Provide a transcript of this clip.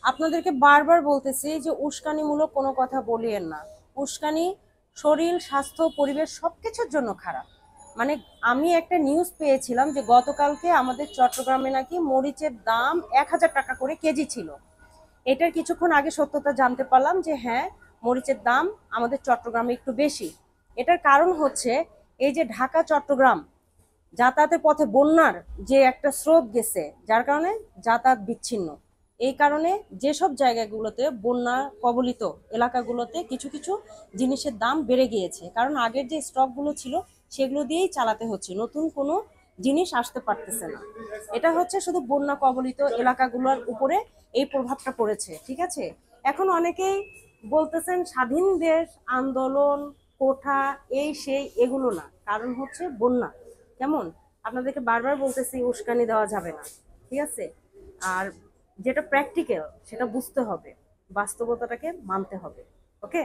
আপনাদেরকে বারবার বলতেছি যে উস্কানিমূলক কোনো কথা বলিয়েন না। উস্কানি শরীর, স্বাস্থ্য, পরিবেশ সবকিছুর জন্য খারাপ। মানে আমি একটা নিউজ পেয়েছিলাম যে গতকালকে আমাদের চট্টগ্রামে নাকি মরিচের দাম ১,০০০ টাকা করে কেজি ছিল। এটার কিছুক্ষণ আগে সত্যতা জানতে পারলাম যে হ্যাঁ, মরিচের দাম আমাদের চট্টগ্রামে একটু বেশি। এটার কারণ হচ্ছে এই যে ঢাকা চট্টগ্রাম যাতায়াতের পথে বন্যার যে একটা স্রোত গেছে, যার কারণে যাতায়াত বিচ্ছিন্ন। এই কারণে যেসব জায়গাগুলোতে বন্যা কবলিত এলাকাগুলোতে কিছু কিছু জিনিসের দাম বেড়ে গিয়েছে, কারণ আগের যে স্টকগুলো ছিল সেগুলো দিয়েই চালাতে হচ্ছে, নতুন কোনো জিনিস আসতে পারতেছে না। এটা হচ্ছে শুধু বন্যা কবলিত এলাকাগুলোর উপরে এই প্রভাবটা পড়েছে, ঠিক আছে। এখন অনেকেই বলতেছেন স্বাধীন দেশ, আন্দোলন, কোঠা, এই সেই, এগুলো না, কারণ হচ্ছে বন্যা। কেমন, আপনাদেরকে বারবার বলতেছি উস্কানি দেওয়া যাবে না, ঠিক আছে। আর যেটা প্র্যাকটিক্যাল সেটা বুঝতে হবে, বাস্তবতাটাকে মানতে হবে। ওকে।